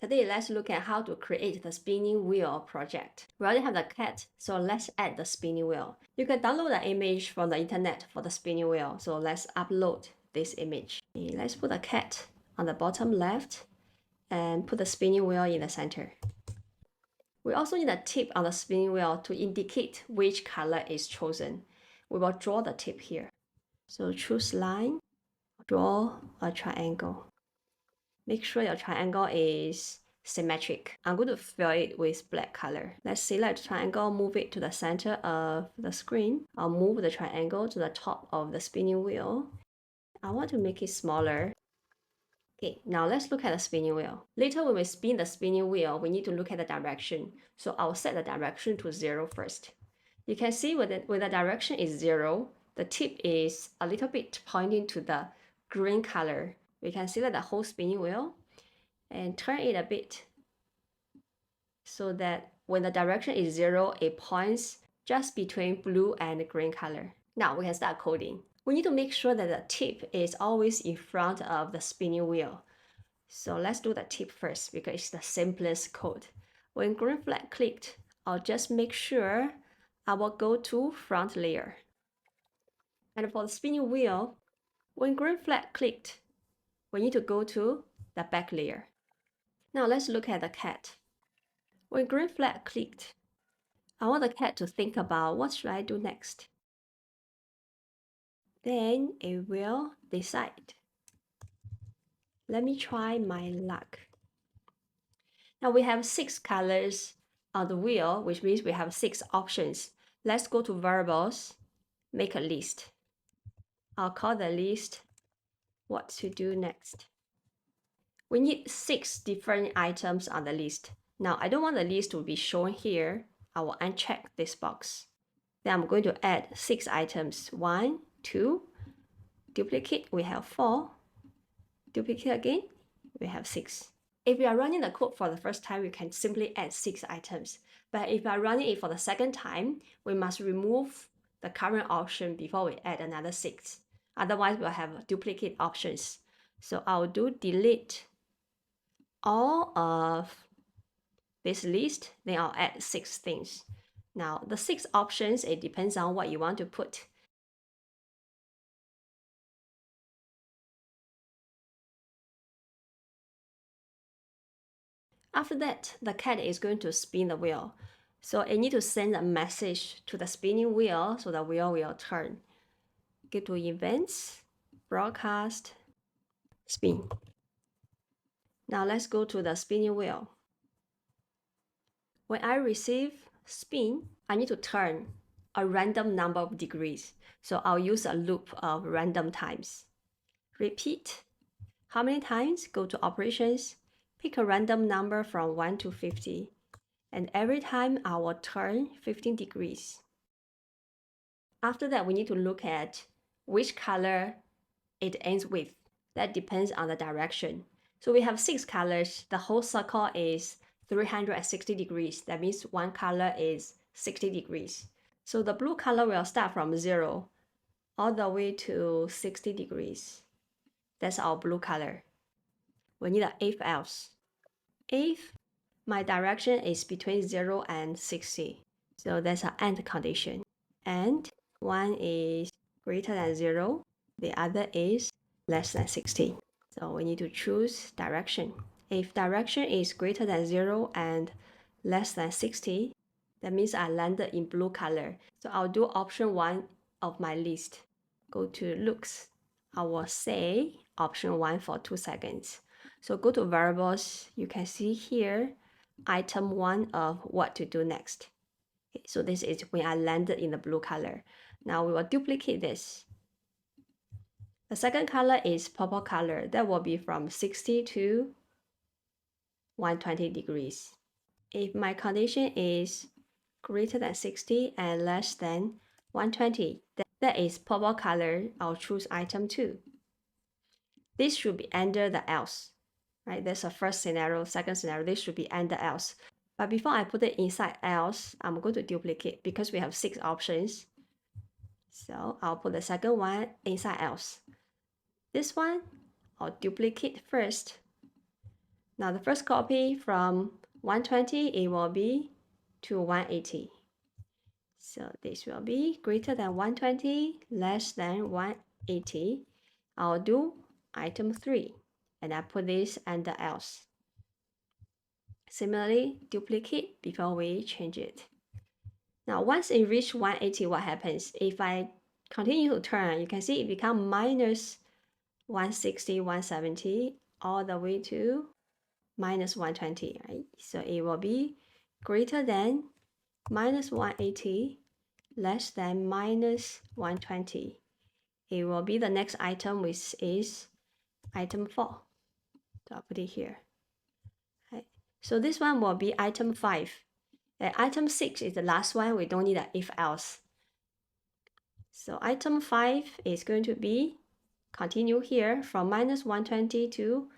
Today, let's look at how to create the spinning wheel project. We already have the cat, so let's add the spinning wheel. You can download the image from the internet for the spinning wheel, so let's upload this image. Okay, let's put the cat on the bottom left and put the spinning wheel in the center. We also need a tip on the spinning wheel to indicate which color is chosen. We will draw the tip here. So choose line, draw a triangle. Make sure your triangle is symmetric. I'm going to fill it with black color. Let's select the triangle, move it to the center of the screen. I'll move the triangle to the top of the spinning wheel. I want to make it smaller. Okay, now let's look at the spinning wheel. Later when we spin the spinning wheel, we need to look at the direction. So I'll set the direction to 0 first. You can see when the direction is 0, the tip is a little bit pointing to the green color. We can select the whole spinning wheel and turn it a bit so that when the direction is 0, it points just between blue and green color. Now we can start coding. We need to make sure that the tip is always in front of the spinning wheel. So let's do the tip first because it's the simplest code. When green flag clicked, I'll just make sure I will go to front layer. And for the spinning wheel, when green flag clicked, we need to go to the back layer. Now let's look at the cat. When green flag clicked, I want the cat to think about what should I do next. Then it will decide. Let me try my luck. Now we have 6 colors on the wheel, which means we have 6 options. Let's go to variables, make a list. I'll call the list what to do next. We need 6 different items on the list. Now I don't want the list to be shown here. I will uncheck this box. Then I'm going to add 6 items. 1, 2, duplicate, we have 4. Duplicate again, we have 6. If you are running the code for the first time, you can simply add 6 items. But if you are running it for the second time, we must remove the current option before we add another 6. Otherwise, we'll have duplicate options. So I'll do delete all of this list, then I'll add 6 things. Now, the 6 options, it depends on what you want to put. After that, the cat is going to spin the wheel. So it needs to send a message to the spinning wheel so the wheel will turn. Go to Events, Broadcast, Spin. Now let's go to the spinning wheel. When I receive spin, I need to turn a random number of degrees. So I'll use a loop of random times. Repeat. How many times? Go to Operations, pick a random number from 1 to 50. And every time I will turn 15 degrees. After that, we need to look at which color it ends with. That depends on the direction. So we have 6 colors. The whole circle is 360 degrees. That means one color is 60 degrees. So the blue color will start from 0 all the way to 60 degrees. That's our blue color. We need an if else. If my direction is between 0 and 60. So that's an AND condition. And one is greater than 0, the other is less than 60. So we need to choose direction. If direction is greater than 0 and less than 60, that means I landed in blue color. So I'll do option 1 of my list. Go to looks. I will say option 1 for 2 seconds. So go to variables. You can see here item 1 of what to do next. Okay, so this is when I landed in the blue color. Now we will duplicate this. The second color is purple color. That will be from 60 to 120 degrees. If my condition is greater than 60 and less than 120, that is purple color. I'll choose item 2. This should be under the else. Right? That's the first scenario. Second scenario, this should be under else. But before I put it inside else, I'm going to duplicate because we have 6 options. So I'll put the second one inside else. This one, I'll duplicate first. Now the first copy from 120, it will be to 180. So this will be greater than 120, less than 180. I'll do item 3, and I put this under else. Similarly, duplicate before we change it. Now once it reaches 180, what happens? If I continue to turn, you can see it becomes minus 160, 170, all the way to minus 120, right? So it will be greater than minus 180, less than minus 120. It will be the next item, which is item 4. So I'll put it here. Right. So this one will be item 5. Item 6 is the last one. We don't need an if else. So item 5 is going to be continue here from minus 120 to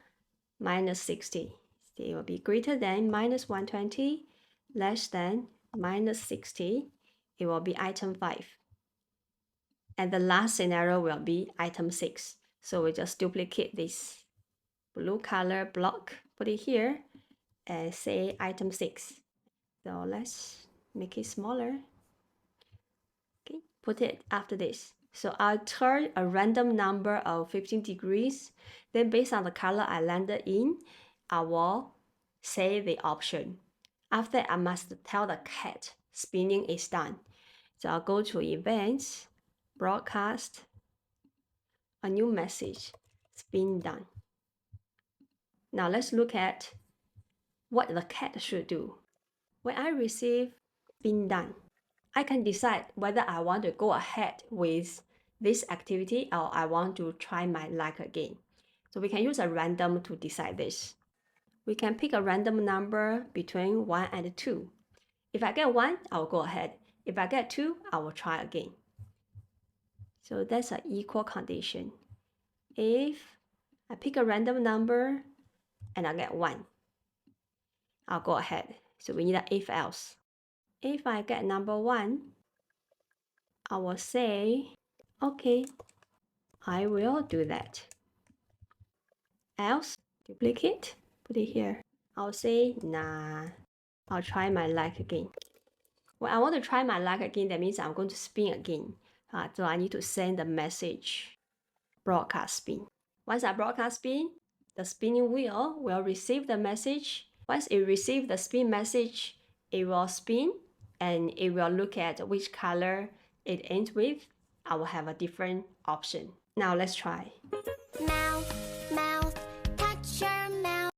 minus 60. It will be greater than minus 120, less than minus 60. It will be item 5. And the last scenario will be item 6. So we just duplicate this blue color block, put it here, and say item 6. So let's make it smaller. Okay, put it after this. So I'll turn a random number of 15 degrees. Then based on the color I landed in, I will say the option. After I must tell the cat spinning is done. So I'll go to events, broadcast, a new message, spin done. Now let's look at what the cat should do. When I receive spin done, I can decide whether I want to go ahead with this activity or I want to try my luck again. So we can use a random to decide this. We can pick a random number between 1 and 2. If I get 1, I will go ahead. If I get 2, I will try again. So that's an equal condition. If I pick a random number and I get 1, I'll go ahead. So we need an if else. If I get number 1, I will say, okay, I will do that. Else, duplicate, put it here. I'll say, nah, I'll try my luck again. When I want to try my luck again, that means I'm going to spin again. So I need to send the message, broadcast spin. Once I broadcast spin, the spinning wheel will receive the message. Once it receives the spin message, it will spin and it will look at which color it ends with. I will have a different option. Now let's try. Now